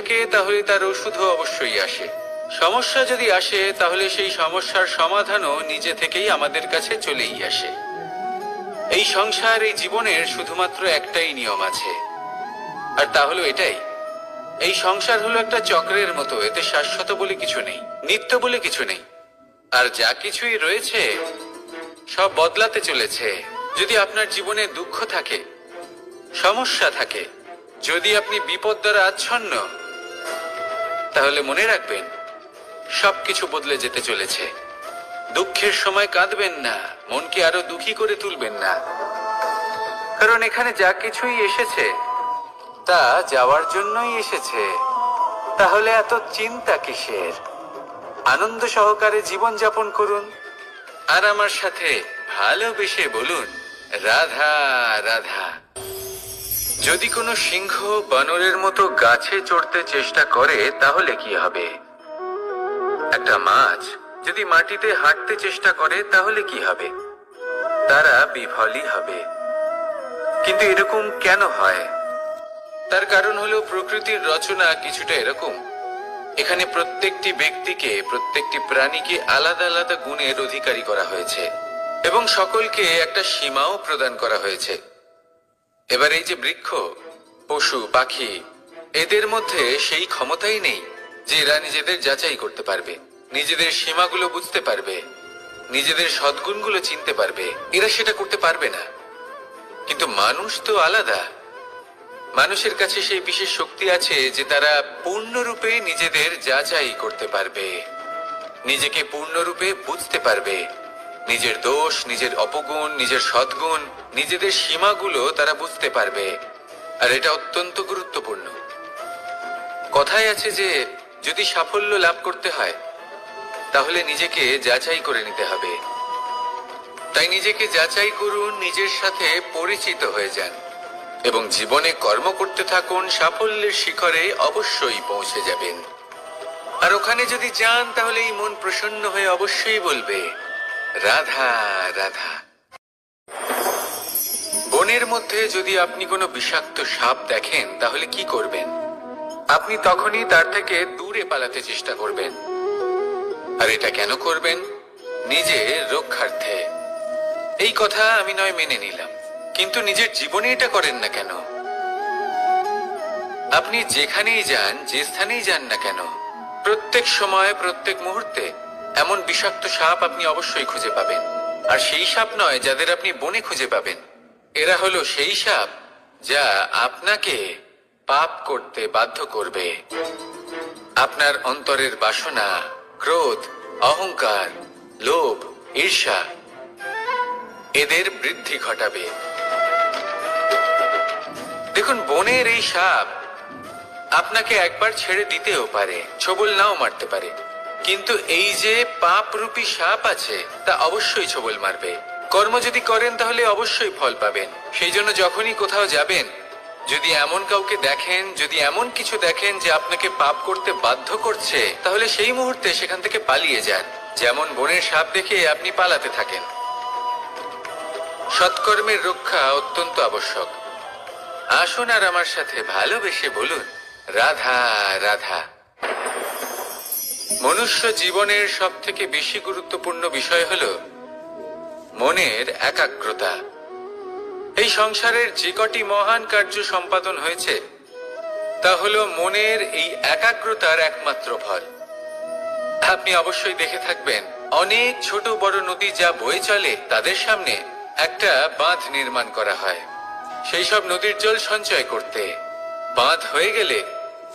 থাকে তাহলে তার ওষুধও অবশ্যই আসে। সমস্যা যদি আসে তাহলে সেই সমস্যার সমাধানও নিজে থেকেই আমাদের কাছে চলেই আসে। এই সংসার, এই জীবনের শুধুমাত্র একটাই নিয়ম আছে, আর তা হলো এটাই, এই সংসার হলো একটা চক্রের মতো। এতে শাশ্বত বলে কিছু নেই, নিত্য বলে কিছু নেই, আর যা কিছুই রয়েছে সব বদলাতে চলেছে। যদি আপনার জীবনে দুঃখ থাকে, সমস্যা থাকে, যদি আপনি বিপদ দ্বারা আচ্ছন্ন, তাহলে মনে রাখবেন সবকিছু বদলে যেতে চলেছে। দুঃখের সময় কাঁদবেন না, মনকে আরো দুঃখী করে তুলবেন না, কারণ এখানে যা কিছুই এসেছে তা যাওয়ার জন্যই এসেছে। তাহলে এত চিন্তা কিসের? আনন্দ সহকারে জীবন যাপন করুন, আর আমার সাথে ভালোবেসে বলুন রাধা রাধা। যদি কোনো সিংহ বানরের মতো গাছে চড়তে চেষ্টা করে তাহলে কি হবে? একটা মাছ যদি মাটিতে হাঁটতে চেষ্টা করে তাহলে কি হবে? তারা বিফলই হবে। কিন্তু এরকম কেন হয়? তার কারণ হলো প্রকৃতির রচনা কিছুটা এরকম। এখানে প্রত্যেকটি ব্যক্তিকে, প্রত্যেকটি প্রাণীকে আলাদা আলাদা গুণের অধিকারী করা হয়েছে এবং সকলকে একটা সীমাও প্রদান করা হয়েছে। এবার এই যে বৃক্ষ, পশু, পাখি, এদের মধ্যে সেই ক্ষমতাই নেই যে এরা নিজেদের যাচাই করতে পারবে, নিজেদের সীমাগুলো বুঝতে পারবে, নিজেদের সদ্গুণগুলো চিনতে পারবে। এরা সেটা করতে পারবে না। কিন্তু মানুষ তো আলাদা। মানুষের কাছে সেই বিশেষ শক্তি আছে যে তারা পূর্ণরূপে নিজেদের যাচাই করতে পারবে, নিজেকে পূর্ণরূপে বুঝতে পারবে, নিজের দোষ, নিজের অপগুণ, নিজের সদ্গুণ, নিজেদের সীমাগুলো তারা বুঝতে পারবে। আর এটা অত্যন্ত গুরুত্বপূর্ণ। কথায় আছে যে যদি সাফল্য লাভ করতে হয় তাহলে নিজেকে যাচাই করে নিতে হবে। তাই নিজেকে যাচাই করুন, নিজের সাথে পরিচিত হয়ে যান এবং জীবনে কর্ম করতে থাকুন। সাফল্যের শিখরে অবশ্যই পৌঁছে যাবেন। আর ওখানে যদি যান তাহলে এই মন প্রসন্ন হয়ে অবশ্যই বলবে রাধা রাধা। বনের মধ্যে যদি আপনি কোনো বিষাক্ত সাপ দেখেন তাহলে কি করবেন? আপনি তখনই তার থেকে দূরে পালাতে চেষ্টা করবেন। আর এটা কেন করবেন? নিজের রক্ষার্থে। এই কথা আমি নয় মেনে নিলাম, কিন্তু নিজের জীবনে এটা করেন না কেন? আপনি যেখানেই যান, যে স্থানেই যান না কেন, প্রত্যেক সময়, প্রত্যেক মুহূর্তে এমন বিষাক্ত সাপ আপনি অবশ্যই খুঁজে পাবেন। আর সেই সাপ নয় যাদের আপনি বনে খুঁজে পাবেন, এরা হলো সেই সাপ যা আপনাকে পাপ করতে বাধ্য করবে। আপনার অন্তরের বাসনা, ক্রোধ, অহংকার, লোভ, ঈর্ষা, এদের বৃদ্ধি ঘটাবে। দেখুন, বনের এই সাপ আপনাকে একবার ছেড়ে দিতেও পারে, ছোবল নাও মারতে পারে, কিন্তু এই যে পাপরূপী সাপ আছে তা অবশ্যই ছোবল মারবে। কর্ম যদি করেন তাহলে অবশ্যই ফল পাবেন। সেই জন্য যখনই কোথাও যাবেন, যদি এমন কাউকে দেখেন, যদি এমন কিছু দেখেন যে আপনাকে পাপ করতে বাধ্য করছে, তাহলে সেই মুহূর্তে সেখান থেকে পালিয়ে যান। যেমন বনের সাপ দেখে আপনি পালাতে থাকেন। সৎকর্মের রক্ষা অত্যন্ত আবশ্যক। আসুন আর আমার সাথে ভালোবেসে বলুন রাধা রাধা। মনুষ্য জীবনের সব থেকে বেশি গুরুত্বপূর্ণ বিষয় হলো মনের একাগ্রতা। এই সংসারের যে কটি মহান কার্য সম্পাদন হয়েছে তা হলো মনের এই একাগ্রতার একমাত্র ফল। আপনি অবশ্যই দেখে থাকবেন, অনেক ছোট বড় নদী যা বয়ে চলে তাদের সামনে একটা বাঁধ নির্মাণ করা হয় সেই সব নদীর জল সঞ্চয় করতে। বাঁধ হয়ে গেলে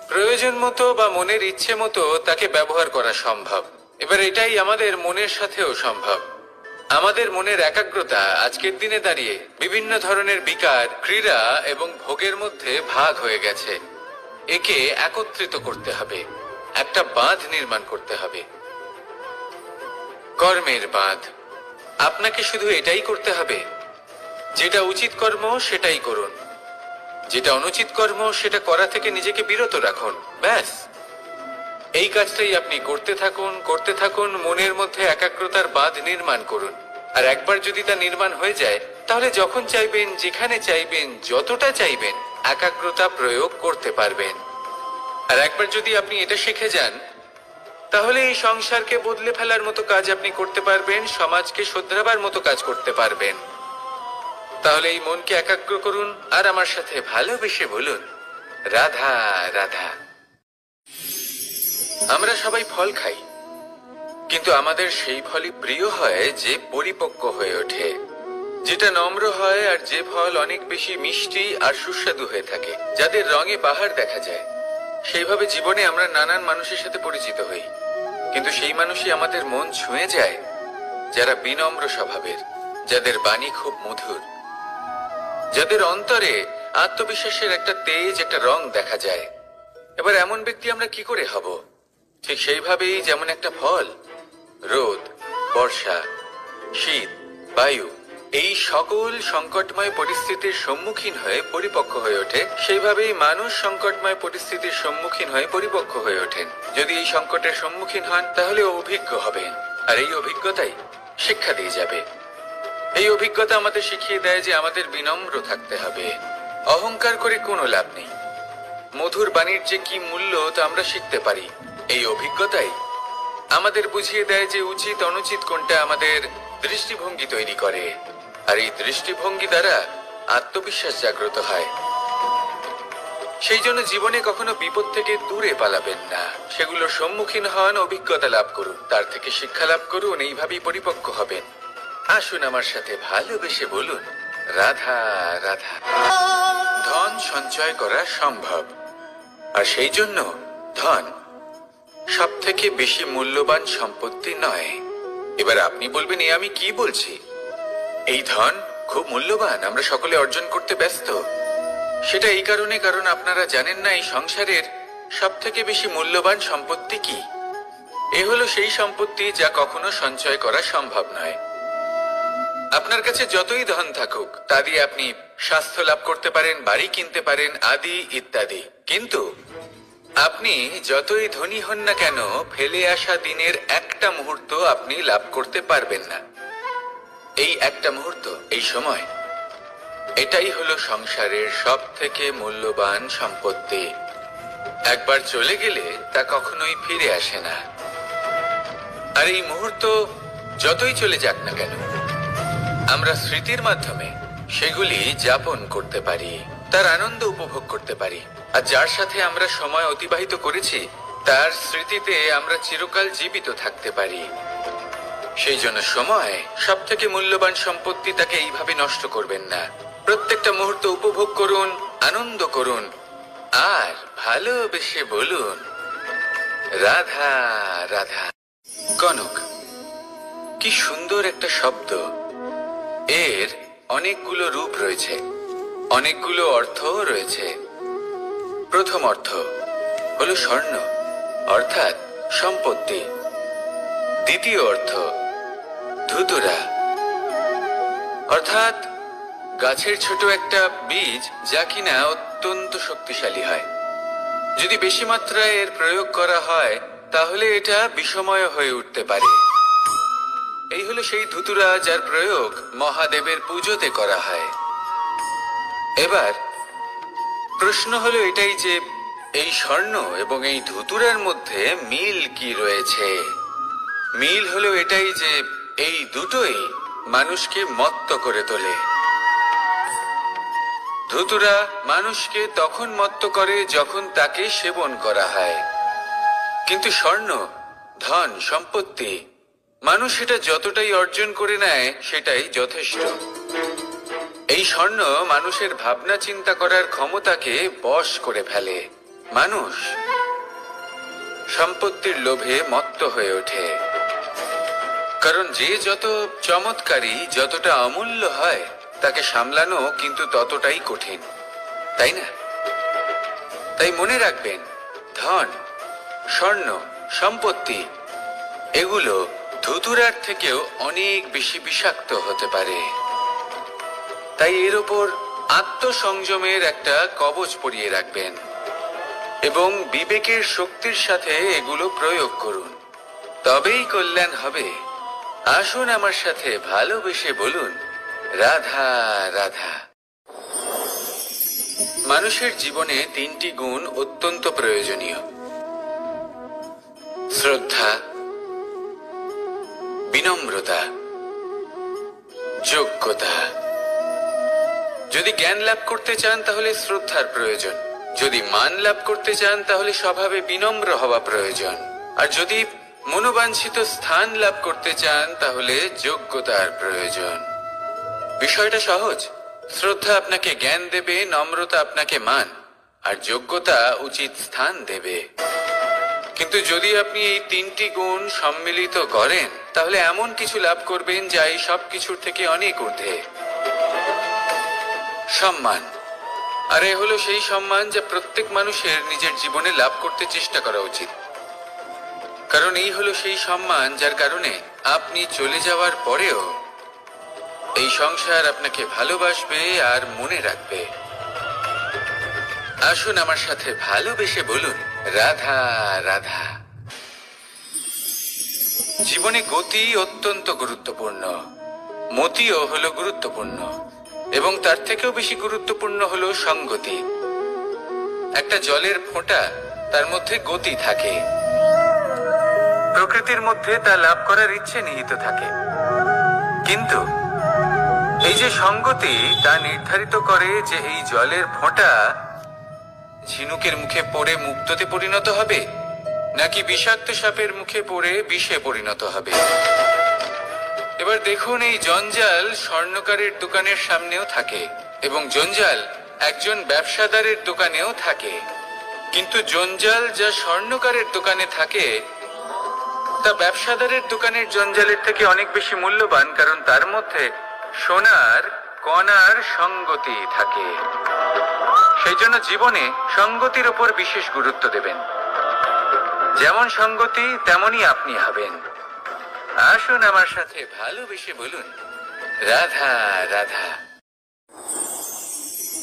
প্রয়োজন মতো বা মনের ইচ্ছে মতো তাকে ব্যবহার করা সম্ভব। এবার এটাই আমাদের মনের সাথেও সম্ভব। আমাদের মনের একাগ্রতা আজকের দিনে দাঁড়িয়ে বিভিন্ন ধরনের বিকার, ক্রীড়া এবং ভোগের মধ্যে ভাগ হয়ে গেছে। একে একত্রিত করতে হবে, একটা বাঁধ নির্মাণ করতে হবে, কর্মের বাঁধ। আপনাকে শুধু এটাই করতে হবে, যেটা উচিত কর্ম সেটাই করুন, যেটা অনুচিত কর্ম সেটা করা থেকে নিজেকে বিরত রাখুন। ব্যাস, এই কাজটাই আপনি করতে থাকুন, করতে থাকুন। মনের মধ্যে একাগ্রতার বাঁধ নির্মাণ করুন। আর একবার যদি তা নির্মাণ হয়ে যায় তাহলে যখন চাইবেন, যেখানে চাইবেন, যতটা চাইবেন একাগ্রতা প্রয়োগ করতে পারবেন। আর একবার যদি আপনি এটা শিখে যান, তাহলে এই সংসারকে বদলে ফেলার মতো কাজ আপনি করতে পারবেন, সমাজকে শোধরাবার মতো কাজ করতে পারবেন। তাহলে এই মনকে একাগ্র করুন আর আমার সাথে ভালোবেসে বলুন, রাধা রাধা। আমরা সবাই ফল খাই, কিন্তু আমাদের সেই ফলই প্রিয় হয় যে পরিপক্ক হয়ে ওঠে, যেটা নম্র হয়, আর যে ফল অনেক বেশি মিষ্টি আর সুস্বাদু হয়ে থাকে, যাদের রঙে বাহার দেখা যায়। সেইভাবে জীবনে আমরা নানান মানুষের সাথে পরিচিত হই, কিন্তু সেই মানুষই আমাদের মন ছুঁয়ে যায় যারা বিনম্র স্বভাবের, যাদের বাণী খুব মধুর, যাদের অন্তরে আত্মবিশ্বাসের একটা তেজ, একটা রং দেখা যায়। এবার এমন ব্যক্তি আমরা কি করে হব? ঠিক সেইভাবেই যেমন একটা ফল রোদ, বর্ষা, শীত, বায়ু এই সকল সংকটময় পরিস্থিতির সম্মুখীন হয়ে পরিপক্ক হয়ে ওঠে, সেইভাবেই মানুষ সংকটময় পরিস্থিতির সম্মুখীন হয়ে পরিপক্ক হয়ে ওঠেন। যদি এই সংকটের সম্মুখীন হন তাহলে অভিজ্ঞ হবেন, আর এই অভিজ্ঞতাই শিক্ষা দিয়ে যাবে। এই অভিজ্ঞতা আমাদের শিখিয়ে দেয় যে আমাদের বিনম্র থাকতে হবে, অহংকার করে কোনো লাভ নেই। মধুর বাণীর যে কি মূল্য তা আমরা শিখতে পারি। এই অভিজ্ঞতাই আমাদের বুঝিয়ে দেয় যে উচিত অনুচিত কোনটা, আমাদের দৃষ্টিভঙ্গি তৈরি করে, আর এই দৃষ্টিভঙ্গি দ্বারা আত্মবিশ্বাস জাগ্রত হয়। সেই জন্য জীবনে কখনো বিপদ থেকে দূরে পালাবেন না, সেগুলোর সম্মুখীন হন, অভিজ্ঞতা লাভ করুন, তার থেকে শিক্ষা লাভ করুন, এইভাবেই পরিপক্ক হবেন। আসুন আমার সাথে ভালোবেসে বলুন, রাধা রাধা। ধন সঞ্চয় করা সম্ভব, আর সেই জন্য ধন সব থেকে বেশি মূল্যবান সম্পত্তি নয়। এবার আপনি বলবেন, এ আমি কি বলছি? এই ধন খুব মূল্যবান, আমরা সকলে অর্জন করতে ব্যস্ত। সেটা এই কারণে, কারণ আপনারা জানেন না এই সংসারের সব থেকে বেশি মূল্যবান সম্পত্তি কি। এ হলো সেই সম্পত্তি যা কখনো সঞ্চয় করা সম্ভব নয়। আপনার কাছে যতই ধন থাকুক তা দিয়ে আপনি স্বাস্থ্য লাভ করতে পারেন, বাড়ি কিনতে পারেন, আদি ইত্যাদি, কিন্তু আপনি যতই ধনী হন না কেন, ফেলে আসা দিনের একটা মুহূর্ত আপনি লাভ করতে পারবেন না। এই একটা মুহূর্ত, এই সময়, এটাই হলো সংসারের সব থেকে মূল্যবান সম্পত্তি। একবার চলে গেলে তা কখনোই ফিরে আসে না। আর এই মুহূর্ত যতই চলে যাক না কেন, আমরা স্মৃতির মাধ্যমে সেগুলি যাপন করতে পারি, তার আনন্দ উপভোগ করতে পারি। আর যার সাথে আমরা সময় অতিবাহিত করেছি তার স্মৃতিতে আমরা চিরকাল জীবিত থাকতে পারি। সেই জন্য সময় সব থেকে মূল্যবান সম্পত্তি, তাকে এইভাবে নষ্ট করবেন না। প্রত্যেকটা মুহূর্ত উপভোগ করুন, আনন্দ করুন, আর ভালোবেসে বলুন, রাধা রাধা। কনক, কি সুন্দর একটা শব্দ। এর অনেকগুলো রূপ রয়েছে, অনেকগুলো অর্থ রয়েছে। প্রথম অর্থ হলো স্বর্ণ, অর্থাৎ সম্পত্তি। দ্বিতীয় অর্থ ধুতুরা, অর্থাৎ গাছের ছোট একটা বীজ, যা কিনা অত্যন্ত শক্তিশালী হয়। যদি বেশি মাত্রায় এর প্রয়োগ করা হয় তাহলে এটা বিষময় হয়ে উঠতে পারে। এই হলো সেই ধুতুরা যার প্রয়োগ মহাদেবের পুজোতে করা হয়। এবার প্রশ্ন হলো এটাই যে এই স্বর্ণ এবং এই ধুতুরার মধ্যে মিল কি রয়েছে। মিল হলো এটাই যে এই দুটোই মানুষকে মত্ত করে তোলে। ধুতুরা মানুষকে তখন মত্ত করে যখন তাকে সেবন করা হয়, কিন্তু স্বর্ণ, ধন, সম্পত্তি, মানুষ এটা যতটাই অর্জন করে নেয় সেটাই যথেষ্ট। এই স্বর্ণ মানুষের ভাবনা চিন্তা করার ক্ষমতাকে বশ করে ফেলে। মানুষ সম্পত্তির লোভে মত্ত হয়ে ওঠে, কারণ যে যত চমৎকারী, যতটা অমূল্য হয় তাকে সামলানো কিন্তু ততটাই কঠিন, তাই না? তাই মনে রাখবেন, ধন, স্বর্ণ, সম্পত্তি এগুলো ধুতুরার থেকেও অনেক বেশি বিষাক্ত হতে পারে। তাই এর ওপর আত্মসংযমের একটা কবচ পরিয়ে রাখবেন এবং বিবেকের শক্তির সাথে এগুলো প্রয়োগ করুন, তবেই কল্যাণ হবে। আসুন আমার সাথে ভালোবেসে বলুন, রাধা রাধা। মানুষের জীবনে তিনটি গুণ অত্যন্ত প্রয়োজনীয়: শ্রদ্ধা, বিনম্রতা, যোগ্যতা। যদি জ্ঞান লাভ করতে চান তাহলে শ্রদ্ধার প্রয়োজন, যদি মান লাভ করতে চান তাহলে স্বভাবে বিনম্র হওয়া প্রয়োজন, আর যদি মনোবাঞ্ছিত স্থান লাভ করতে চান তাহলে যোগ্যতার প্রয়োজন। বিষয়টা সহজ। শ্রদ্ধা আপনাকে জ্ঞান দেবে, নম্রতা আপনাকে মান, আর যোগ্যতা উচিত স্থান দেবে। কিন্তু যদি আপনি এই তিনটি গুণ সম্মিলিত করেন তাহলে এমন কিছু লাভ করবেন যা এই সব কিছুর থেকে অনেক ঊর্ধ্বে: সম্মান। আর এ হলো সেই সম্মান যা প্রত্যেক মানুষের নিজের জীবনে লাভ করতে চেষ্টা করা উচিত। কারণ এই হলো সেই সম্মান যার কারণে আপনি চলে যাওয়ার পরেও এই সংসার আপনাকে ভালোবাসবে আর মনে রাখবে। আসুন আমার সাথে ভালোবেসে বলুন, রাধা রাধা। জীবনে গতি অত্যন্ত গুরুত্বপূর্ণ, মতিও হলো গুরুত্বপূর্ণ, এবং তার থেকেও বেশি গুরুত্বপূর্ণ হলো সঙ্গতি। একটা জলের ফোঁটা, তার মধ্যে গতি থাকে, প্রকৃতির মধ্যে তা লাভ করার ইচ্ছে নিহিত থাকে। কিন্তু এই যে সঙ্গতি, তা নির্ধারিত করে যে এই জলের ফোঁটা ঝিনুকের মুখে পড়ে মুক্তোতে পরিণত হবে নাকি বিষাক্ত সাপের মুখে পড়ে বিষে পরিণত হবে। এবার দেখুন, এই জঞ্জাল স্বর্ণকারের দোকানের সামনেও থাকে এবং জঞ্জাল একজন ব্যবসাদারের দোকানেও থাকে। কিন্তু জঞ্জাল যা স্বর্ণকারের দোকানে থাকে তা ব্যবসাদারের দোকানের জঞ্জালের থেকে অনেক বেশি মূল্যবান, কারণ তার মধ্যে সোনার কণার সঙ্গতি থাকে। সেই জন্য জীবনে সঙ্গতির উপর বিশেষ গুরুত্ব দেবেন। যেমন সঙ্গতি তেমনই আপনি হবেন। আসুন আমার সাথে ভালোবেসে বলুন, রাধা রাধা।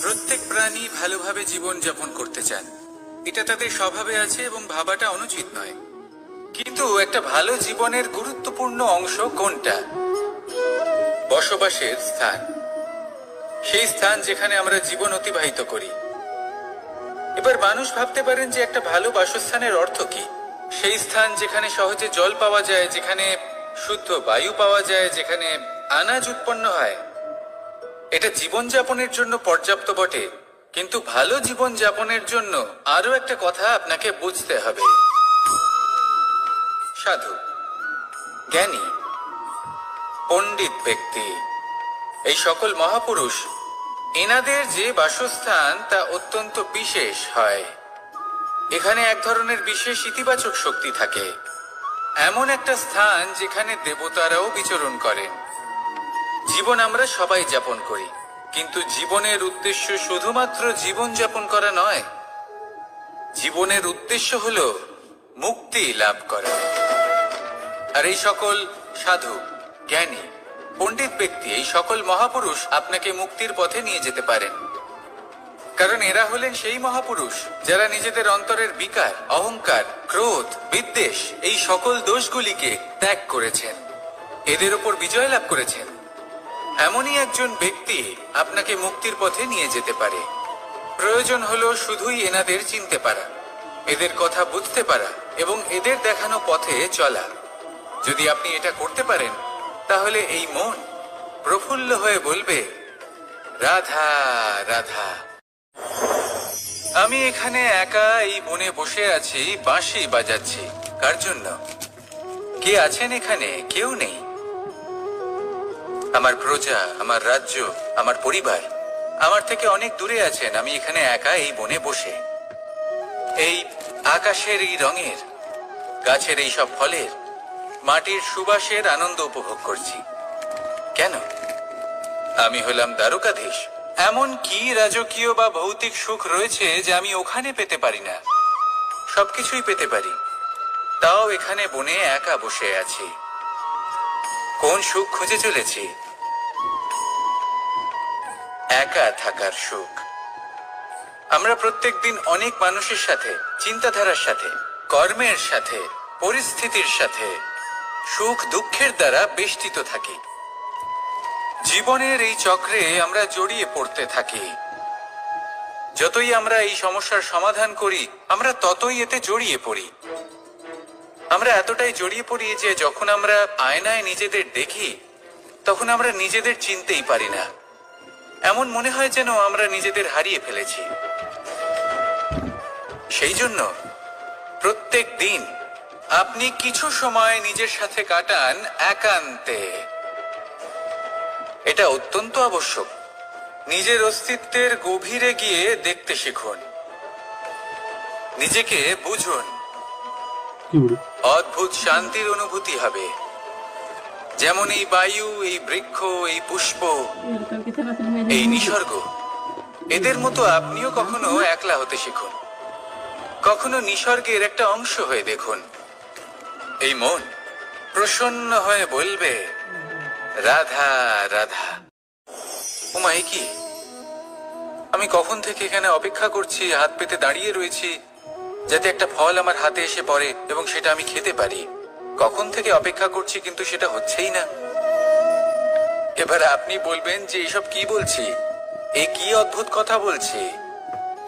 প্রত্যেক প্রাণী ভালোভাবে জীবন যাপন করতে চান, এটা তাদের স্বভাবে আছে এবং ভাবাটা অনুচিত নয়। কিন্তু একটা ভালো জীবনের গুরুত্বপূর্ণ অংশ কোনটা? বসবাসের স্থান। সেই স্থান যেখানে আমরা জীবন অতিবাহিত করি। এবার মানুষ ভাবতে পারেন যে একটা ভালো বাসস্থানের অর্থ কি? সেই স্থান যেখানে সহজে জল পাওয়া যায়, যেখানে শুদ্ধ বায়ু পাওয়া যায়, যেখানে আনাজ উৎপন্ন হয়। এটা জীবনযাপনের জন্য পর্যাপ্ত বটে, কিন্তু ভালো জীবনযাপনের জন্য আরো একটা কথা আপনাকে বুঝতে হবে। সাধু, জ্ঞানী, পণ্ডিত ব্যক্তি, এই সকল মহাপুরুষ, এনাদের যে বাসস্থান তা অত্যন্ত বিশেষ হয়। এখানে এক ধরনের বিশেষ ইতিবাচক শক্তি থাকে, এমন একটা স্থান যেখানে দেবতারাও বিচরণ করেন। জীবন আমরা সবাই যাপন করি, কিন্তু জীবনের উদ্দেশ্য শুধুমাত্র জীবন যাপন করা নয়। জীবনের উদ্দেশ্য হলো মুক্তি লাভ করা। আর এই সকল সাধু, জ্ঞানী, পণ্ডিত ব্যক্তি, এই সকল মহাপুরুষ আপনাকে মুক্তির পথে নিয়ে যেতে পারেন। কারণ এরা হলেন সেই মহাপুরুষ যারা নিজেদের অন্তরের বিকার, অহংকার, ক্রোধ, বিদ্বেষ, এই সকল দোষগুলিকে ত্যাগ করেছেন, এদের ওপর বিজয় লাভ করেছেন। এমনই একজন ব্যক্তি আপনাকে মুক্তির পথে নিয়ে যেতে পারে। প্রয়োজন হলো শুধুই এনাদের চিনতে পারা, এদের কথা বুঝতে পারা এবং এদের দেখানো পথে চলা। যদি আপনি এটা করতে পারেন তাহলে এই মন প্রফুল্ল হয়ে বলবে, রাধা রাধা। আমি এখানে একা এই বনে বসে আছি, বাঁশি বাজাচ্ছি। কার জন্য? কে আছেন এখানে? কেউ নেই। আমার প্রজা, আমার রাজ্য, আমার পরিবার আমার থেকে অনেক দূরে আছেন। আমি এখানে একা এই বনে বসে এই আকাশের এই রঙের, গাছের এই সব ফলের, মাটির সুবাসের আনন্দ উপভোগ করছি। কেন? আমি হলাম দ্বারকাধীশ। এমন কি রাজকীয় বা ভৌতিক সুখ রয়েছে যে আমি ওখানে পেতে পারি না? সবকিছুই পেতে পারি, তাও এখানে বনে একা বসে আছি। কোন সুখ খুঁজে চলেছি? একা থাকার সুখ। আমরা প্রত্যেকদিন অনেক মানুষের সাথে, চিন্তাধারার সাথে, কর্মের সাথে, পরিস্থিতির সাথে, সুখ দুঃখের দ্বারা বেষ্টিত থাকি। জীবনের এই চক্রে আমরা জড়িয়ে পড়তে থাকি। যতই আমরা এই সমস্যার সমাধান করি আমরা ততই এতে জড়িয়ে পড়ি। আমরা এতটাই জড়িয়ে পড়ি যে যখন আমরা আয়নায় নিজেদের দেখি তখন আমরা নিজেদের চিনতেই পারি না। এমন মনে হয় যেন আমরা নিজেদের হারিয়ে ফেলেছি। সেই জন্য প্রত্যেক দিন আপনি কিছু সময় নিজের সাথে কাটান একান্তে। এটা অত্যন্ত আবশ্যক। নিজের অস্তিত্বের গভীরে গিয়ে দেখতে শিখুন, নিজেকে বুঝুন। অদ্ভুত শান্তির অনুভূতি হবে। যেমন এই বায়ু, এই বৃক্ষ, এই পুষ্প, এই নিসর্গ, এদের মতো আপনিও কখনো একলা হতে শিখুন। কখনো নিসর্গের একটা অংশ হয়ে দেখুন। এই মন প্রসন্ন হয়ে বলবে, রাধা রাধা। উমা, কি আমি কখন থেকে এখানে অপেক্ষা করছি, হাত পেতে দাঁড়িয়ে রয়েছি যাতে একটা ফল আমার হাতে এসে পড়ে এবং সেটা আমি খেতে পারি। কখন থেকে অপেক্ষা করছি, কিন্তু সেটা হচ্ছেই না। এবার আপনি বলবেন যে এসব কি বলছি, এ কি অদ্ভুত কথা বলছি।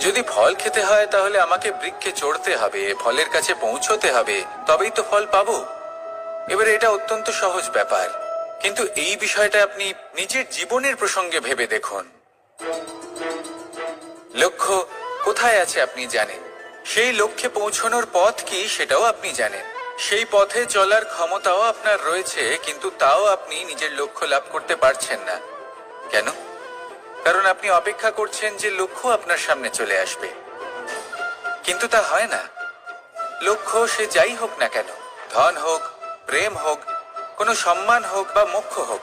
যদি ফল খেতে হয় তাহলে আমাকে বৃক্ষে চড়তে হবে, ফলের কাছে পৌঁছতে হবে, তবেই তো ফল পাবো। এবারে এটা অত্যন্ত সহজ ব্যাপার, কিন্তু এই বিষয়টা আপনি নিজের জীবনের প্রসঙ্গে ভেবে দেখুন। লক্ষ্য কোথায় আছে আপনি জানেন, সেই লক্ষ্যে পৌঁছানোর পথ কি সেটাও আপনি জানেন, সেই পথে চলার ক্ষমতাও আপনার রয়েছে, কিন্তু তাও আপনি নিজের লক্ষ্য লাভ করতে পারছেন না। কেন? কারণ আপনি অপেক্ষা করছেন যে লক্ষ্য আপনার সামনে চলে আসবে, কিন্তু তা হয় না। লক্ষ্য সে যাই হোক না কেন, ধন হোক, প্রেম হোক, কোনো সম্মান হোক বা মোক্ষ হোক,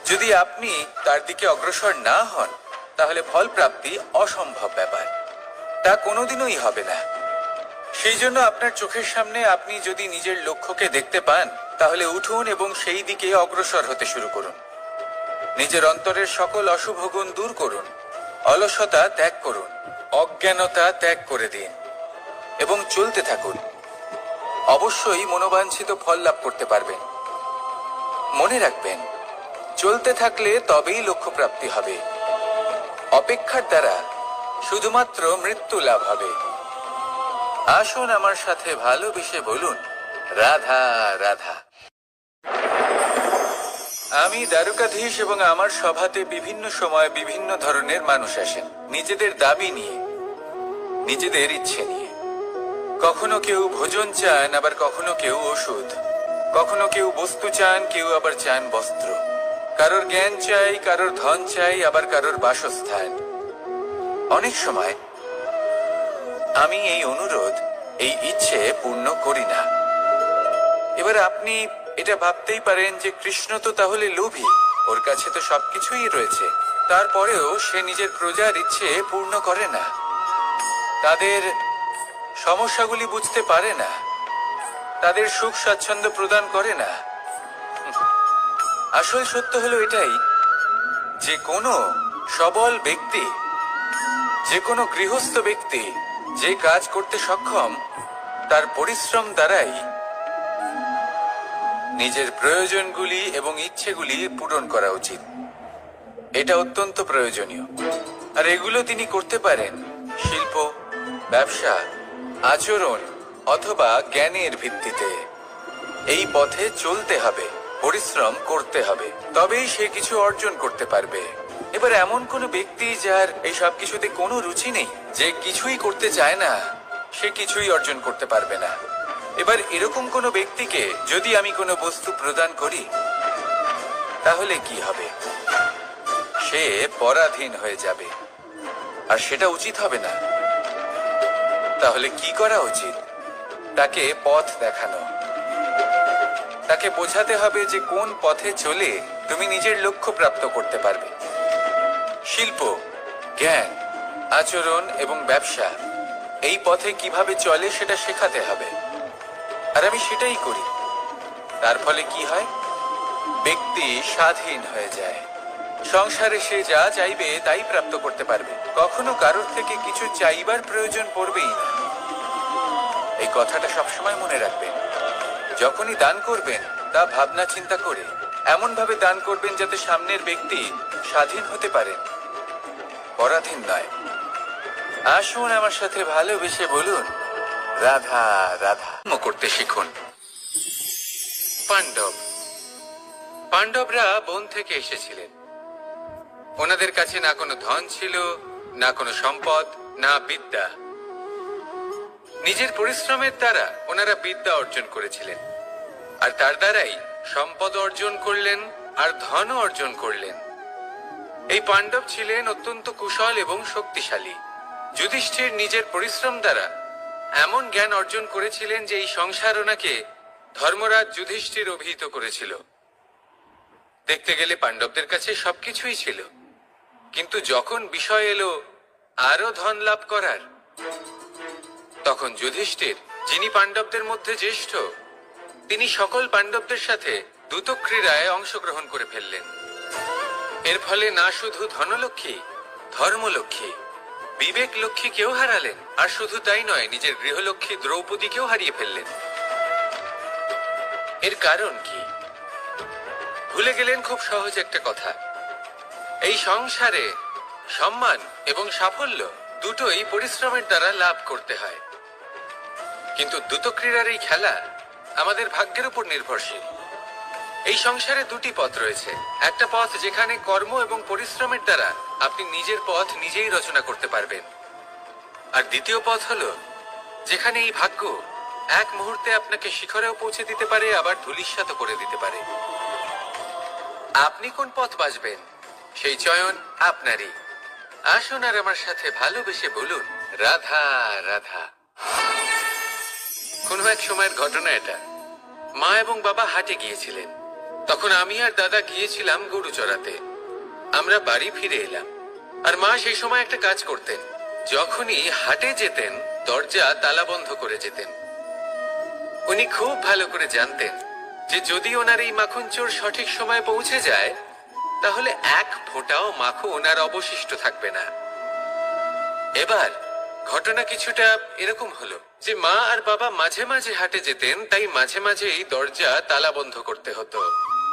যদি আপনি তার দিকে অগ্রসর না হন তাহলে ফল প্রাপ্তি অসম্ভব ব্যাপার, তা কোনোদিনই হবে না। সেই জন্য আপনার চোখের সামনে আপনি যদি নিজের লক্ষ্যকে দেখতে পান তাহলে উঠুন এবং সেই দিকে অগ্রসর হতে শুরু করুন। নিজের অন্তরের সকল অশুভ গুণ দূর করুন, অলসতা ত্যাগ করুন, অজ্ঞানতা ত্যাগ করে দিন এবং চলতে থাকুন। অবশ্যই মনোবাঞ্ছিত ফল লাভ করতে পারবেন। মনে রাখবেন, চলতে থাকলে তবেই লক্ষ্য প্রাপ্তি হবে। অপেক্ষার দ্বারা শুধুমাত্র মৃত্যু লাভ হবে। আসুন আমার সাথে ভালোবেসে বলুন, রাধা রাধা। আমি দ্বারকাধীশ এবং আমার সভাতে বিভিন্ন সময় বিভিন্ন ধরনের মানুষ আসেন, নিজেদের দাবি নিয়ে, নিজেদের ইচ্ছে নিয়ে। কখনো কেউ ভোজন চান, আবার কখনো কেউ ওষুধ, কখনো কেউ বস্তু চান, কেউ আবার চান বস্ত্র। কারোর জ্ঞান চাই, কারোর ধন চাই, আবার কারোর বাসস্থান। অনেক সময় আমি এই অনুরোধ, এই ইচ্ছে পূর্ণ করি না। এবার আপনি এটা ভাবতেই পারেন যে কৃষ্ণ তো তাহলে লোভী, ওর কাছে তো সবকিছুই রয়েছে, তারপরেও সে নিজের প্রজার ইচ্ছে পূর্ণ করে না, তাদের সমস্যাগুলি বুঝতে পারে না, তাদের সুখ স্বাচ্ছন্দ্য প্রদান করে না। আসল সত্য হলো এটাই যে কোনো সবল ব্যক্তি, যে কোনো গৃহস্থ ব্যক্তি যে কাজ করতে সক্ষম, তার পরিশ্রম দ্বারাই নিজের প্রয়োজনগুলি এবং ইচ্ছেগুলি পূরণ করা উচিত। এটা অত্যন্ত প্রয়োজনীয়। আর এগুলো তিনি করতে পারেন শিল্প, ব্যবসা, আচরণ অথবা জ্ঞানের ভিত্তিতে। এই পথে চলতে হবে, পরিশ্রম করতে হবে, তবেই সে কিছু অর্জন করতে পারবে। এবার এমন কোনো ব্যক্তি যার এই সব কিছুতে কোনো রুচি নেই, যে কিছুই করতে চায় না, সে কিছুই অর্জন করতে পারবে না। এবার এরকম কোনো ব্যক্তিকে যদি আমি কোনো বস্তু প্রদান করি তাহলে কি হবে? সে পরাধীন হয়ে যাবে, আর সেটা উচিত হবে না। তাহলে কি করা উচিত? তাকে পথ দেখানো, তাকে বোঝাতে হবে যে কোন পথে চলে তুমি নিজের লক্ষ্য প্রাপ্ত করতে পারবে। শিল্প, জ্ঞান, আচরণ এবং ব্যবসা, এই পথে কিভাবে চলে সেটা শেখাতে হবে। আর আমি সেটাই করি। তার ফলে কি হয়? ব্যক্তি স্বাধীন হয়ে যায়। সংসারে সে যা চাইবে তাই প্রাপ্ত করতে পারবে, কখনো কারোর থেকে কিছু চাইবার প্রয়োজন পড়বেই না। এই কথাটা সবসময় মনে রাখবেন। যখনই দান করবেন তা ভাবনা চিন্তা করে এমন ভাবে দান করবেন যাতে সামনের ব্যক্তি স্বাধীন হতে পারে, পরাধীন নয়। আসুন আমার সাথে ভালোবেসে বলুন, রাধা রাধা। করতে শিখুন। পাণ্ডব। পাণ্ডবরা বন থেকে এসেছিলেন। ওনাদের কাছে না কোনো ধন ছিল, না কোনো সম্পদ, না বিদ্যা। নিজের পরিশ্রমের দ্বারা ওনারা বিদ্যা অর্জন করেছিলেন, আর তার দ্বারাই সম্পদ অর্জন করলেন আর ধনও অর্জন করলেন। এই পাণ্ডব ছিলেন অত্যন্ত কুশল এবং শক্তিশালী। যুধিষ্ঠির নিজের পরিশ্রম দ্বারা এমন জ্ঞান অর্জন করেছিলেন যে এই সংসার ওনাকে ধর্মরাজ যুধিষ্ঠির অভিহিত করেছিল। দেখতে গেলে পাণ্ডবদের কাছে সবকিছুই ছিল, কিন্তু যখন বিষয় এলো আরো ধন লাভ করার, তখন যুধিষ্ঠির, যিনি পাণ্ডবদের মধ্যে জ্যেষ্ঠ, তিনি সকল পাণ্ডবদের সাথে দ্যুতক্রীড়ায় অংশগ্রহণ করে ফেললেন। এর ফলে না শুধু ধনলক্ষ্মী, ধর্মলক্ষ্মী, বিবেক লক্ষ্মীকেও হারালেন, আর শুধু তাই নয়, নিজের গৃহলক্ষ্মী দ্রৌপদীকেও হারিয়ে ফেললেন। এর কারণ কি? ভুলে গেলেন খুব সহজ একটা কথা, এই সংসারে সম্মান এবং সাফল্য দুটোই পরিশ্রমের দ্বারা লাভ করতে হয়। কিন্তু দ্যুতক্রীড়ার এই খেলা আমাদের ভাগ্যের উপর নির্ভরশীল। এই সংসারে দুটি পথ রয়েছে। একটা পথ যেখানে কর্ম এবং পরিশ্রমের দ্বারা আপনি নিজের পথ নিজেই রচনা করতে পারবেন, আর দ্বিতীয় পথ হলো যেখানে এই ভাগ্য এক মুহূর্তে আপনাকে শিখরেও পৌঁছে দিতে পারে, আবার ধূলিসাৎ করে দিতে পারে। আপনি কোন পথ বাছবেন সেই চয়ন আপনারই। আসুন আর আমার সাথে ভালোবেসে বলুন, রাধা রাধা। কোনো এক সময়ের ঘটনা এটা। মা এবং বাবা হাটে গিয়েছিলেন, তখন আমি আর দাদা গিয়েছিলাম গরু চড়াতে। আমরা বাড়ি ফিরে এলাম, আর মা সেই সময় একটা কাজ করতেন। যখনই হাটে যেতেন দরজা তালা বন্ধ করে যেতেন। উনি খুব ভালো করে জানতেন যে যদি ওনার এই মাখন চোর সঠিক সময়ে পৌঁছে যায়, তাহলে এক ফোঁটাও মাখন ওনার অবশিষ্ট থাকবে না। এবার ঘটনা কিছুটা এরকম হলো যে মা আর বাবা মাঝে মাঝে হাটে যেতেন, তাই মাঝে মাঝে এই দরজা তালা বন্ধ করতে হতো।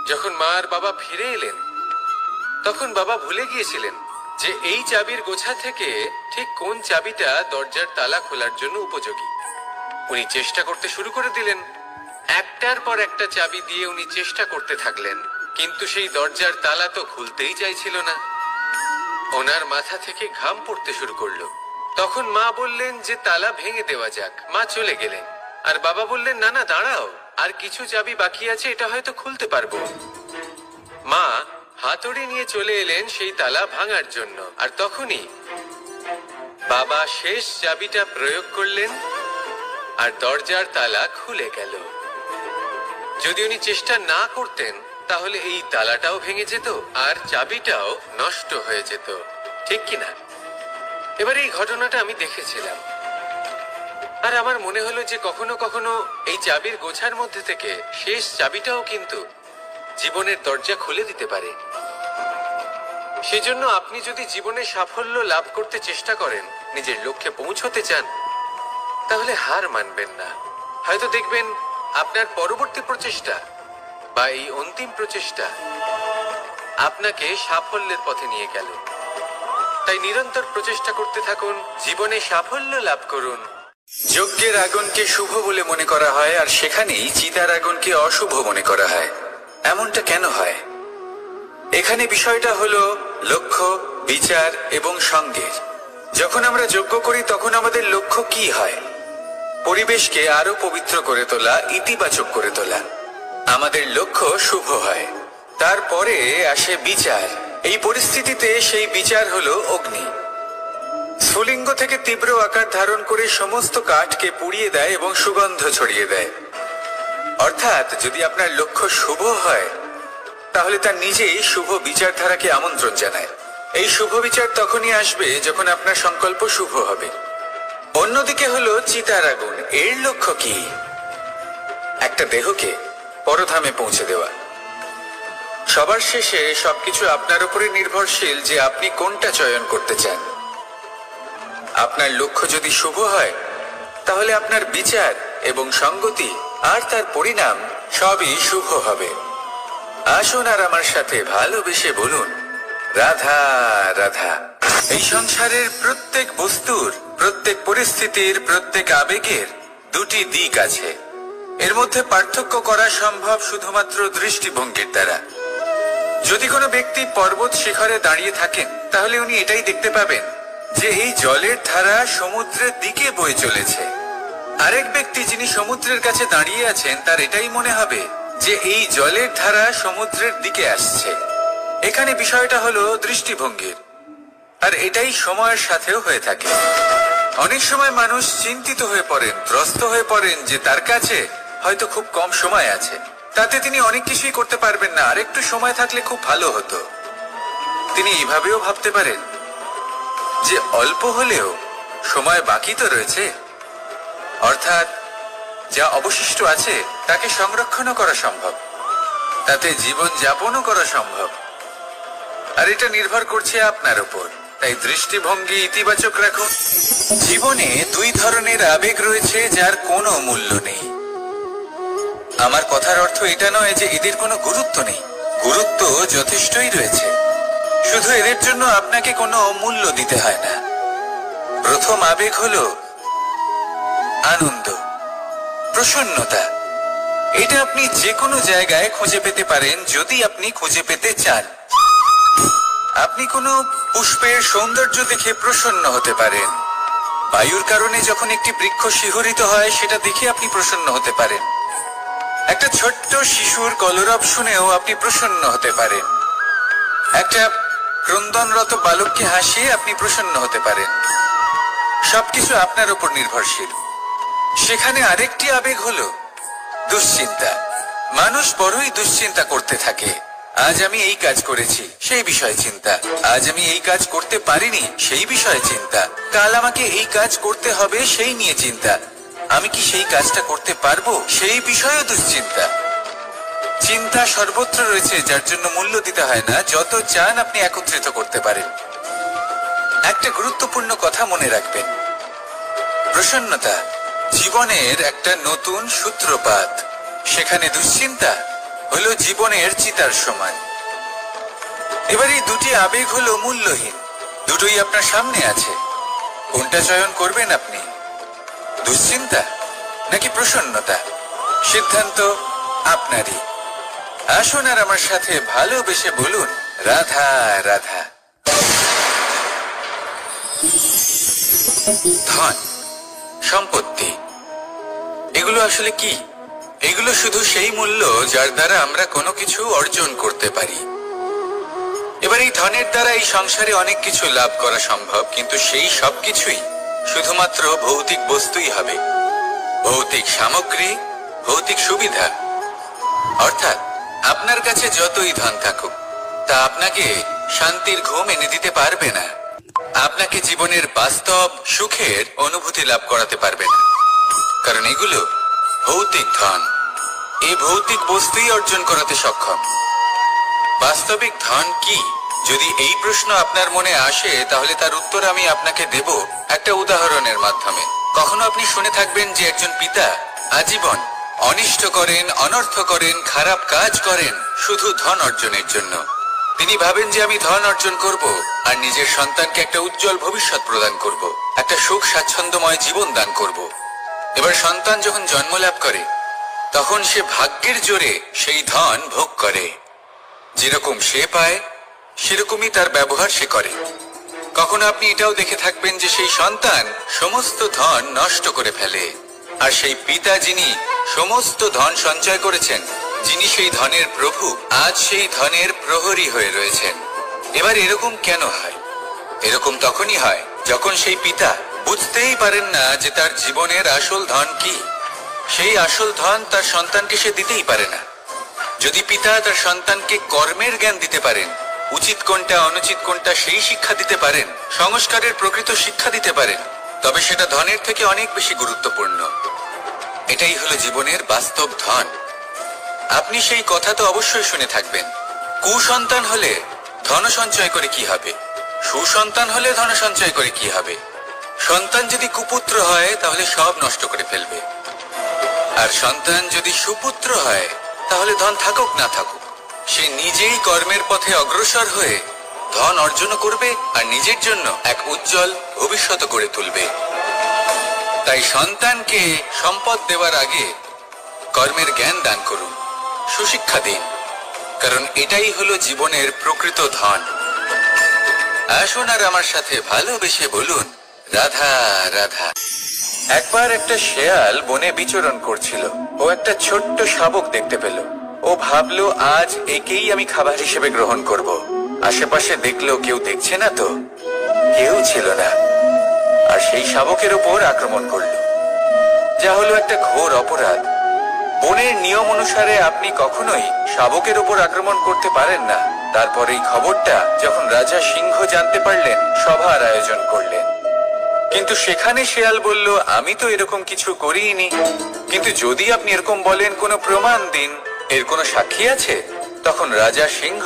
যখন মা আর বাবা ফিরে এলেন, তখন বাবা ভুলে গিয়েছিলেন যে এই চাবির গোছা থেকে ঠিক কোন চাবিটা দরজার তালা খোলার জন্য উপযোগী। উনি চেষ্টা করতে শুরু করে দিলেন। একটার পর একটা চাবি দিয়ে উনি চেষ্টা করতে থাকলেন, কিন্তু সেই দরজার তালা তো খুলতেই চাইছিল না। ওনার মাথা থেকে ঘাম পড়তে শুরু করলো। তখন মা বললেন যে তালা ভেঙে দেওয়া যাক। মা চলে গেলেন, আর বাবা বললেন, না না দাঁড়াও, আর কিছু চাবি বাকি আছে, এটা হয়তো খুলতে পারবো। মা হাতুড়ি নিয়ে চলে এলেন সেই তালা ভাঙার জন্য, আর তখনই বাবা শেষ চাবিটা প্রয়োগ করলেন, আর দরজার তালা খুলে গেল। যদি উনি চেষ্টা না করতেন তাহলে এই তালাটাও ভেঙে যেত আর চাবিটাও নষ্ট হয়ে যেত, ঠিক কিনা? এবার এই ঘটনাটা আমি দেখেছিলাম, আর আমার মনে হলো যে কখনো কখনো এই চাবির গোছার মধ্যে থেকে শেষ চাবিটাও কিন্তু জীবনের দরজা খুলে দিতে পারে। সেজন্য আপনি যদি জীবনে সাফল্য লাভ করতে চেষ্টা করেন, নিজের লক্ষ্যে পৌঁছতে চান, তাহলে হার মানবেন না। হয়তো দেখবেন আপনার পরবর্তী প্রচেষ্টা বা এই অন্তিম প্রচেষ্টা আপনাকে সাফল্যের পথে নিয়ে গেল। তাই নিরন্তর প্রচেষ্টা করতে থাকুন, জীবনে সাফল্য লাভ করুন। যজ্ঞের আগুনকে শুভ বলে মনে করা হয়, আর সেখানেই চিতার আগুনকে অশুভ মনে করা হয়। এমনটা কেন হয়? এখানে বিষয়টা হলো লক্ষ্য, বিচার এবং সঙ্গের। যখন আমরা যজ্ঞ করি তখন আমাদের লক্ষ্য কি হয়? পরিবেশকে আরো পবিত্র করে তোলা, ইতিবাচক করে তোলা। আমাদের লক্ষ্য শুভ হয়। তারপরে আসে বিচার। এই পরিস্থিতিতে সেই বিচার হলো অগ্নি। স্ফুলিঙ্গ থেকে তীব্র আকার ধারণ করে সমস্ত কাঠকে পুড়িয়ে দেয় এবং সুগন্ধ ছড়িয়ে দেয়। অর্থাৎ যদি আপনার লক্ষ্য শুভ হয়, তাহলে তা নিজেই শুভ বিচারধারাকে আমন্ত্রণ জানায়। এই শুভ বিচার তখনই আসবে যখন আপনার সংকল্প শুভ হবে। অন্যদিকে হলো চিতার আগুন। এর লক্ষ্য কি? একটা দেহকে পরধামে পৌঁছে দেওয়া। সবার শেষে সবকিছু আপনার উপরে নির্ভরশীল যে আপনি কোনটা চয়ন করতে চান। আপনার লক্ষ্য যদি শুভ হয়, তাহলে আপনার বিচার এবং সঙ্গতি আর তার পরিণাম সবই শুভ হবে। আসুন আর আমার সাথে ভালোবেসে বলুন, রাধা রাধা। এই সংসারের প্রত্যেক বস্তুর, প্রত্যেক পরিস্থিতির, প্রত্যেক আবেগের দুটি দিক আছে। এর মধ্যে পার্থক্য করা সম্ভব শুধুমাত্র দৃষ্টিভঙ্গির দ্বারা। যদি কোনো ব্যক্তি পর্বত শিখরে দাঁড়িয়ে থাকেন, তাহলে উনি এটাই দেখতে পাবেন যে এই জলের ধারা সমুদ্রের দিকে বয়ে চলেছে। আরেক ব্যক্তি যিনি সমুদ্রের কাছে দাঁড়িয়ে আছেন, তার এটাই মনে হবে যে এই জলের ধারা সমুদ্রের দিকে আসছে। এখানে বিষয়টা হলো দৃষ্টিভঙ্গির, আর এটাই সময়ের সাথেও হয়ে থাকে। অনেক সময় মানুষ চিন্তিত হয়ে পড়েন, ত্রস্ত হয়ে পড়েন যে তার কাছে হয়তো খুব কম সময় আছে, তাতে তিনি অনেক কিছুই করতে পারবেন না, আর একটু সময় থাকলে খুব ভালো হতো। তিনি এইভাবেও ভাবতে পারেন যে অল্প হলেও সময় বাকি তো রয়েছে, অর্থাৎ যা অবশিষ্ট আছে তাকে সংরক্ষণও করা সম্ভব, তাতে জীবন যাপনও করা সম্ভব। আর এটা নির্ভর করছে আপনার উপর। তাই দৃষ্টিভঙ্গি ইতিবাচক রাখুন। জীবনে দুই ধরনের আবেগ রয়েছে যার কোনো মূল্য নেই। আমার কথার অর্থ এটা নয় যে এদের কোনো গুরুত্ব নেই, গুরুত্ব যথেষ্টই রয়েছে, শুধু এদের জন্য আপনাকে কোনো মূল্য দিতে হয় না। প্রথম আবেগ হলো আনন্দ, প্রসন্নতা। এটা আপনি যে কোনো জায়গায় খুঁজে পেতে পারেন যদি আপনি খুঁজে পেতে চান। আপনি কোনো পুষ্পের সৌন্দর্য দেখে প্রসন্ন হতে পারেন। বায়ুর কারণে যখন একটি বৃক্ষ শিহরিত হয়, সেটা দেখে আপনি প্রসন্ন হতে পারেন। একটা ছোট্ট শিশুর কলরব শুনেও আপনি প্রসন্ন হতে পারেন। একটা ক্রন্দনরত বালককে হাসিয়ে আপনি প্রসন্ন হতে পারেন। সবকিছু আপনার উপর নির্ভরশীল। সেখানে আরেকটি আবেগ হলো দুশ্চিন্তা। মানুষ বড়ই দুশ্চিন্তা করতে থাকে। আজ আমি এই কাজ করেছি, সেই বিষয়ে চিন্তা। আজ আমি এই কাজ করতে পারিনি, সেই বিষয়ে চিন্তা। কাল আমাকে এই কাজ করতে হবে, সেই নিয়ে চিন্তা। আমি কি সেই কাজটা করতে পারবো, সেই বিষয়েও দুশ্চিন্তা। চিন্তা সর্বত্র রয়েছে, যার জন্য মূল্য দিতে হয় না। যত চান আপনি একত্রিত করতে পারেন। একটা গুরুত্বপূর্ণ কথা মনে রাখবেন, প্রসন্নতা জীবনের একটা নতুন সূত্রপাত। সেখানে দুশ্চিন্তা হলো জীবনের চিতার সমান। এবার এই দুটি আবেগ হলো মূল্যহীন, দুটোই আপনার সামনে আছে। কোনটা চয়ন করবেন আপনি, দুশ্চিন্তা নাকি প্রসন্নতা? সিদ্ধান্ত আপনারই। আসুন আর আমার সাথে ভালোবেসে বলুন, রাধা রাধা। ধন, সম্পত্তি, এগুলো আসলে কি? এগুলো শুধু সেই মূল্য যার দ্বারা আমরা কোনো কিছু অর্জন করতে পারি। এবার এই ধনের দ্বারা এই সংসারে অনেক কিছু লাভ করা সম্ভব, কিন্তু সেই সব কিছুই শুধুমাত্র ভৌতিক বস্তুই হবে, ভৌতিক সামগ্রী, ভৌতিক সুবিধা। অর্থাৎ আপনার কাছে যতই ধন থাকুক, তা আপনাকে শান্তির ঘুম এনে দিতে পারবে না, আপনাকে জীবনের বাস্তব সুখের অনুভূতি লাভ করাতে পারবে না, কারণ এগুলো ভৌতিক ধন। এই ভৌতিক বস্তুই অর্জন করাতে সক্ষম। বাস্তবিক ধন কি? যদি এই প্রশ্ন আপনার মনে আসে, তাহলে তার উত্তর আমি আপনাকে দেব একটা উদাহরণের মাধ্যমে। কখনো আপনি শুনে থাকবেন যে একজন পিতা আজীবন অনিষ্ট করেন, অনর্থ করেন, খারাপ কাজ করেন শুধু ধন অর্জনের জন্য। তিনি ভাবেন যে আমি ধন অর্জন করব আর নিজের সন্তানকে একটা উজ্জ্বল ভবিষ্যৎ প্রদান করব, একটা সুখ স্বাচ্ছন্দ্যময় জীবন দান করব। এবার সন্তান যখন জন্ম লাভ করে, তখন সে ভাগ্যের জোরে সেই ধন ভোগ করে। যেরকম সে পায়, সেরকমই তার ব্যবহার সে করে। কখনো আপনি এটাও দেখে থাকবেন যে সেই সন্তান সমস্ত ধন নষ্ট করে ফেলে, আর সেই পিতা যিনি সমস্ত ধন সঞ্চয় করেছেন, যিনি সেই ধনের প্রভু, আজ সেই ধনের প্রহরী হয়ে রয়েছেন। এবার এরকম কেন হয়? এরকম তখনই হয় যখন সেই পিতা বুঝতেই পারেন না যে তার জীবনের আসল ধন কি। সেই আসল ধন তার সন্তানকে সে দিতেই পারে না। যদি পিতা তার সন্তানকে কর্মের জ্ঞান দিতে পারেন, উচিত কোনটা অনুচিত কোনটা সেই শিক্ষা দিতে পারেন, সংস্কারের প্রকৃত শিক্ষা দিতে পারেন, তবে সেটা ধনের থেকে অনেক বেশি গুরুত্বপূর্ণ। এটাই হলো জীবনের বাস্তব ধন। আপনি সেই কথা তো অবশ্যই শুনে থাকবেন, কুসন্তান হলে ধন সঞ্চয় করে কি হবে, সুসন্তান হলে ধন সঞ্চয় করে কি হবে। সন্তান যদি কুপুত্র হয়, তাহলে সব নষ্ট করে ফেলবে, আর সন্তান যদি সুপুত্র হয়, তাহলে ধন থাকুক না থাকুক, সে নিজেই কর্মের পথে অগ্রসর হয়ে ধন অর্জন করবে আর নিজের জন্য এক উজ্জ্বল ভবিষ্যৎ গড়ে তুলবে। তাই সন্তানকে সম্পদ দেওয়ার আগে কর্মের জ্ঞান দান করুন, সুশিক্ষা দিন, কারণ এটাই হলো জীবনের প্রকৃত ধন। আসুন আর আমার সাথে ভালোবেসে বলুন, রাধা রাধা। একবার একটা শেয়াল বনে বিচরণ করছিল। ও একটা ছোট্ট শাবক দেখতে পেল। ও ভাবলো, আজ একেই আমি খাবার হিসেবে গ্রহণ করব। আশেপাশে দেখলো কেউ দেখছে না তো, কেউ ছিল না, আর সেই শাবকের উপর আক্রমণ করলো, যা হলো একটা ঘোর অপরাধ। বনের নিয়ম অনুসারে আপনি কখনোই শাবকের উপর আক্রমণ করতে পারেন না। তারপর এই খবরটা যখন রাজা সিংহ জানতে পারলেন, সভার আয়োজন করলেন। কিন্তু সেখানে শেয়াল বলল, আমি তো এরকম কিছু করিনি। কিন্তু যদি আপনি এরকম বলেন, কোনো প্রমাণ দিন, এর কোনো সাক্ষী আছে? তখন রাজা সিংহ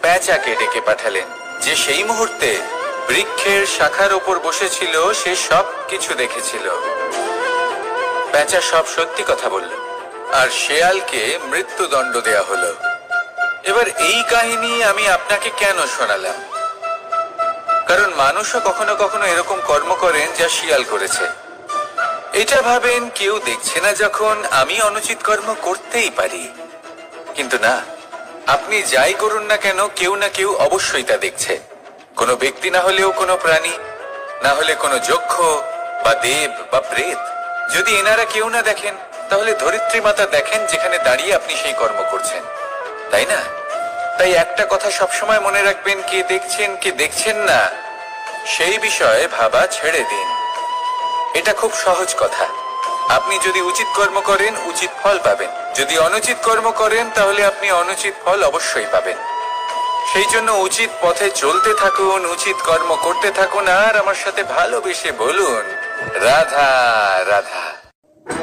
পেঁচাকে ডেকে পাঠালেন, যে সেই মুহূর্তে বৃক্ষের শাখার ওপর বসেছিল। সে সব কিছু দেখেছিল। পেঁচা সব সত্যি কথা বলল, আর শেয়ালকে মৃত্যুদণ্ড দেয়া হলো। এবার এই কাহিনী আমি আপনাকে কেন শোনালাম? কারণ মানুষও কখনো কখনো এরকম কর্ম করেন যা শিয়াল করেছে। এটা ভাবেন কেউ দেখছে না, যখন আমি অনুচিত কর্ম করতেই পারি। কিন্তু না, আপনি যাই করুন না কেন, কেউ না কেউ অবশ্যই তা দেখছে। কোনো ব্যক্তি না হলেও কোনো প্রাণী, না হলে কোনো যক্ষ বা দেব বা প্রেত। যদি এনারা কেউ না দেখেন, তাহলে ধরিত্রী মাতা দেখেন, যেখানে দাঁড়িয়ে আপনি সেই কর্ম করছেন, তাই না? তাই একটা কথা সবসময় মনে রাখবেন, কে দেখছেন কে দেখছেন না সেই বিষয়ে ভাবা ছেড়ে দিন। এটা খুব সহজ কথা। আপনি যদি উচিত কর্ম করেন, উচিত ফল পাবেন। যদি অনুচিত কর্ম করেন, তাহলে আপনি অনুচিত ফল অবশ্যই পাবেন। সেই জন্য উচিত পথে চলতে থাকুন, উচিত কর্ম করতে থাকুন, আর আমার সাথে ভালোবেসে বলুন, রাধা রাধা।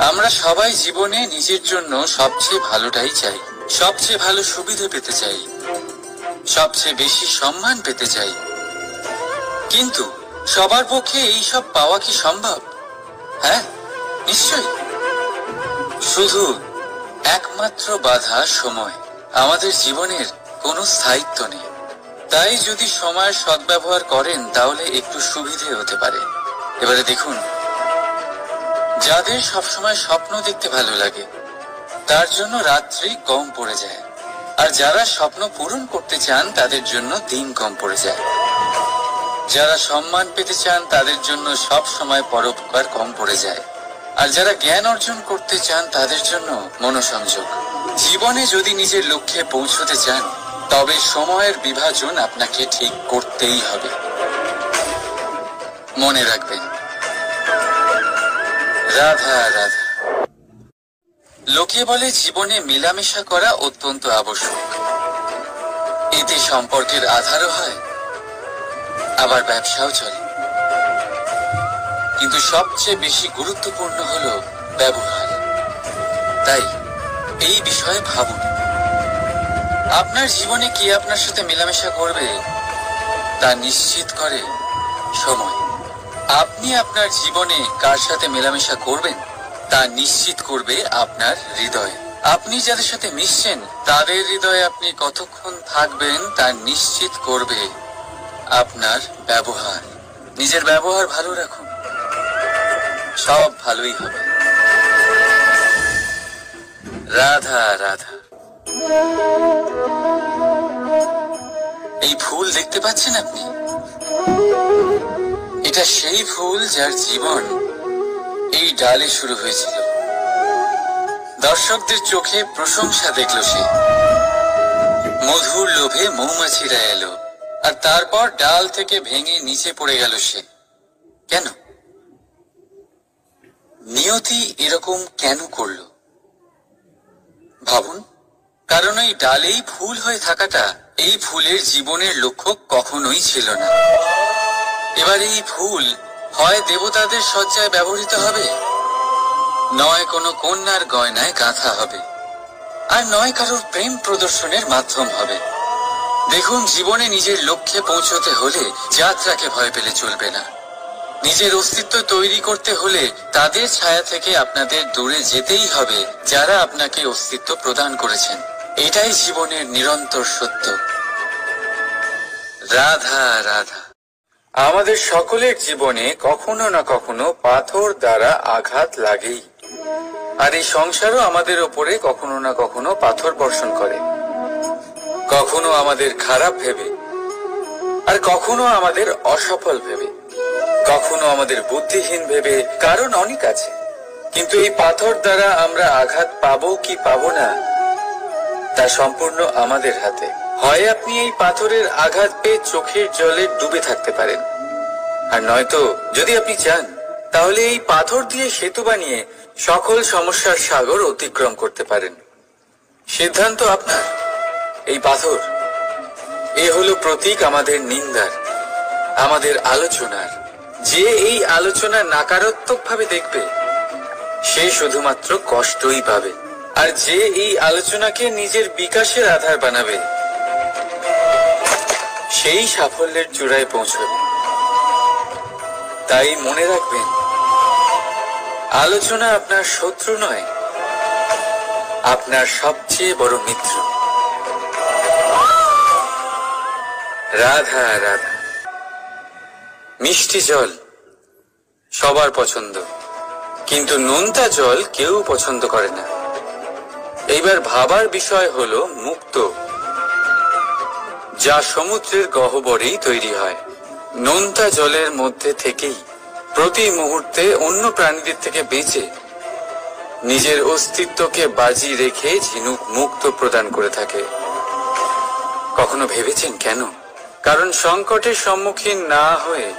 আমরা সবাই জীবনে নিজের জন্য সবচেয়ে ভালোটাই চাই, সবচেয়ে ভালো সুবিধা পেতে চাই, সবচেয়ে বেশি সম্মান পেতে চাই। কিন্তু সবার পক্ষে এইসব পাওয়া কি সম্ভব? হ্যাঁ, নিশ্চয়ই। শুধু একমাত্র বাধা সময়। আমাদের জীবনের কোনো স্থায়িত্ব নেই। তাই যদি সময়ের সদ্ব্যবহার করেন, তাহলে একটু সুবিধে হতে পারে। এবারে দেখুন, যাদের সবসময় স্বপ্ন দেখতে ভালো লাগে, তার জন্য রাত্রি কম পড়ে যায়। আর যারা স্বপ্ন পূরণ করতে চান, তাদের জন্য দিন কম পড়ে যায়। যারা সম্মান পেতে চান, তাদের জন্য সব সময় পরোপকার কম পড়ে যায়। আর যারা জ্ঞান অর্জন করতে চান, তাদের জন্য মনোসংযোগ। জীবনে যদি নিজের লক্ষ্যে পৌঁছতে চান, তবে সময়ের বিভাজন আপনাকে ঠিক করতেই হবে। মনে রাখবেন, রাধা রাধা। লোকে বলে জীবনে মেলামেশা করা অত্যন্ত আবশ্যক। এতে সম্পর্কের আধারও হয়, আবার ব্যবসাও চলে। কিন্তু সবচেয়ে বেশি গুরুত্বপূর্ণ হলো ব্যবহার। তাই এই বিষয়ে ভাবুন, আপনার জীবনে কি আপনার সাথে মেলামেশা করবে তা নিশ্চিত করে সময়। আপনি আপনার জীবনে কার সাথে মেলামেশা করবেন তা নিশ্চিত করবে আপনার হৃদয়। আপনি যাদের সাথে মিশছেন, তাদের হৃদয়ে আপনি কতক্ষণ থাকবেন তা নিশ্চিত করবে আপনার ব্যবহার। নিজের ব্যবহার ভালো রাখুন, সব ভালোই হবে। রাধা রাধা। এই ফুল দেখতে পাচ্ছেন আপনি? এটা সেই ফুল যার জীবন এই ডালে শুরু হয়েছিল। দর্শকদের চোখে প্রশংসা দেখল সে। মধুর লোভে মৌমাছিরা এলো, আর তারপর ডাল থেকে ভেঙে নিচে পড়ে গেল সে। কেন? নিয়তি এরকম কেন করলো ভাবুন। কারণ এই ডালেই ফুল হয়ে থাকাটা এই ফুলের জীবনের লক্ষ্য কখনোই ছিল না। এবার এই ফুল হয় দেবতাদের সজ্জায় ব্যবহৃত হবে, নয় কোনো কন্যার গয়নায় গাঁথা হবে, আর নয় কারোর প্রেম প্রদর্শনের মাধ্যম হবে। দেখুন, জীবনে নিজের লক্ষ্যে পৌঁছতে হলে যাত্রাকে ভয় পেলে চলবে না। নিজের অস্তিত্ব তৈরি করতে হলে তাদের ছায়া থেকে আপনাদের দূরে যেতেই হবে, যারা আপনাকে অস্তিত্ব প্রদান করেছেন। এটাই জীবনের নিরন্তর সত্য। রাধা রাধা। আমাদের সকলের জীবনে কখনো না কখনো পাথর দ্বারা আঘাত লাগেই, আর এই সংসারও আমাদের ওপরে কখনো না কখনো পাথর বর্ষণ করে, কখনো আমাদের খারাপ ভেবে, আর কখনো আমাদের অসফল ভেবে, কখনো আমাদের বুদ্ধিহীন ভেবে। কারণ অনেক আছে, কিন্তু এই পাথর দ্বারা আমরা আঘাত পাবো কি পাবো না তা সম্পূর্ণ আমাদের হাতে। হয় আপনি এই পাথরের আঘাত পেয়ে চোখের জলে ডুবে থাকতে পারেন, আর নয়তো যদি আপনি চান তাহলে এই পাথর দিয়ে সেতু বানিয়ে সকল সমস্যার সাগর অতিক্রম করতে পারেন। সিদ্ধান্ত আপনার। এই পাথর এ হলো প্রতীক আমাদের নিন্দার, আমাদের আলোচনার। যে এই আলোচনা নাকারাত্মক ভাবে দেখবে সে শুধুমাত্র কষ্টই পাবে, আর যে এই আলোচনাকে নিজের বিকাশের আধার বানাবে সেই সাফল্যের চূড়ায় পৌঁছবে। তাই মনে রাখবেন, আলোচনা আপনার শত্রু নয়, আপনার সবচেয়ে বড় মিত্র। রাধা রাধা। মিষ্টি জল সবার পছন্দ, কিন্তু নোনতা জল কেউ পছন্দ করে না। এইবার ভাবার বিষয় হলো মুক্ত, যা সমুদ্রের গহ্বরেই তৈরি হয়। নোনতা জলের মধ্যে থেকেই প্রতি মুহূর্তে অন্য প্রাণীদের থেকে বেঁচে নিজের অস্তিত্বকে বাজি রেখে ঝিনুক মুক্ত প্রদান করে থাকে। কখনো ভেবেছেন কেন? কারণ সংকটের সম্মুখীন না হয়ে,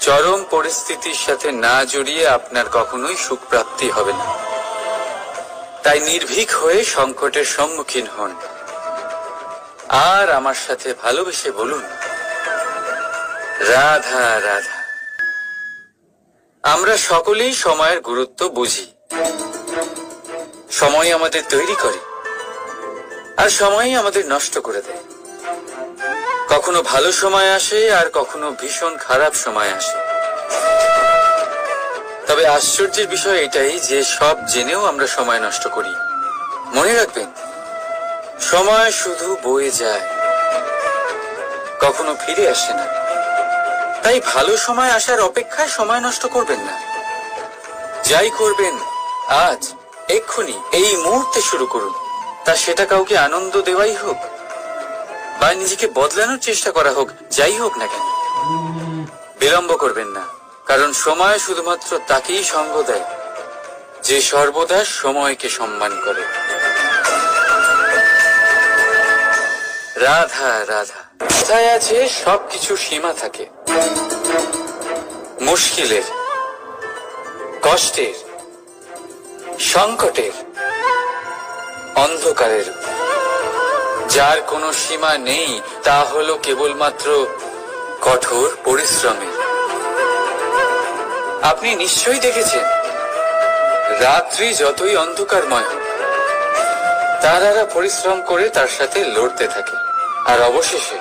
চরম পরিস্থিতির সাথে না জড়িয়ে আপনার কখনোই সুখ প্রাপ্তি হবে না। তাই নির্ভীক হয়ে সংকটের সম্মুখীন হন, আর আমার সাথে ভালোবেসে বলুন, রাধা রাধা। আমরা সকলেই সময়ের গুরুত্ব বুঝি। সময় আমাদের তৈরি করে, আর সময়ই আমাদের নষ্ট করে দেয়। কখনো ভালো সময় আসে, আর কখনো ভীষণ খারাপ সময় আসে। তবে আশ্চর্যের বিষয় এটাই যে সব জেনেও আমরা সময় নষ্ট করি। মনে রাখবেন, সময় শুধু বয়ে যায়, কখনো ফিরে আসে না। তাই ভালো সময় আসার অপেক্ষায় সময় নষ্ট করবেন না। যাই করবেন আজ, এক্ষুনি, এই মুহূর্তে শুরু করুন। তা সেটা কাউকে আনন্দ দেওয়াই হোক, বা নিজেকে বদলানোর চেষ্টা করা হোক, যাই হোক না কেন, বিলম্ব করবেন না। কারণ সময় শুধুমাত্র তাকেই সঙ্গ দেয় যে সর্বদা সময়কে সম্মান করে। রাধা রাধা। কথায় আছে সবকিছু সীমা থাকে। মুশকিলের, কষ্টের, সংকটের, অন্ধকারের, যার কোনো সীমা নেই তা হলো কেবলমাত্র কঠোর পরিশ্রমের। আপনি নিশ্চয়ই দেখেছেন, রাত্রি যতই অন্ধকারময় হোক, তারারা পরিশ্রম করে তার সাথে লড়তে থাকে, আর অবশেষে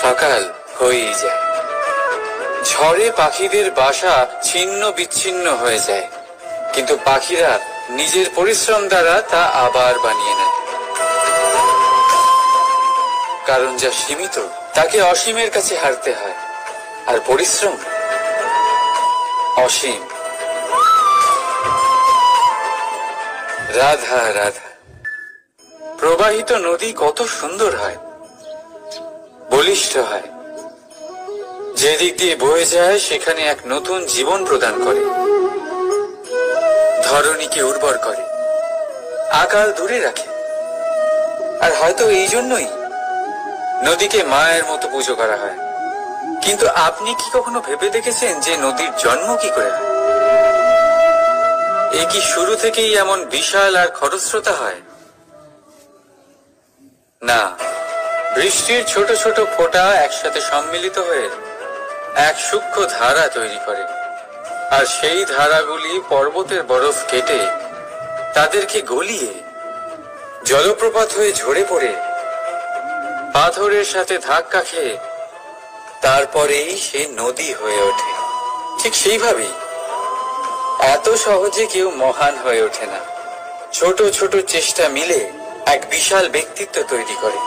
সকাল হয়েই যায়। ঝড়ে পাখিদের বাসা ছিন্ন বিচ্ছিন্ন হয়ে যায়, কিন্তু পাখিরা নিজের পরিশ্রম দ্বারা তা আবার বানিয়ে নেয়। কারণ যা সীমিত তাকে অসীমের কাছে হারতে হয়, আর পরিশ্রম অসীম। রাধা রাধা। প্রবাহিত নদী কত সুন্দর হয়, বলিষ্ঠ হয়। যেদিক দিয়ে বয়ে যায় সেখানে এক নতুন জীবন প্রদান করে, ধরণীকে উর্বর করে, আকাল দূরে রাখে। আর হয়তো এই জন্যই নদীকে মায়ের মতো পুজো করা হয়। কিন্তু আপনি কি কখনো ভেবে দেখেছেন যে নদীর জন্ম কি করে হয়? এ কি শুরু থেকেই এমন বিশাল আর খরস্রোতা হয়? না, বৃষ্টির ছোট ছোট ফোঁটা একসাথে সম্মিলিত হয়ে এক সূক্ষ্ম ধারা তৈরি করে, আর সেই ধারাগুলি পর্বতের বরফ কেটে তাদেরকে গলিয়ে জলপ্রপাত হয়ে ঝরে পড়ে পাথরের সাথে ধাক্কা খেয়ে তারপরেই সে নদী হয়ে ওঠে। ঠিক সেইভাবেই এত সহজে কেউ মহান হয়ে ওঠে না। ছোট ছোট চেষ্টা মিলে এক বিশাল ব্যক্তিত্ব তৈরি করে।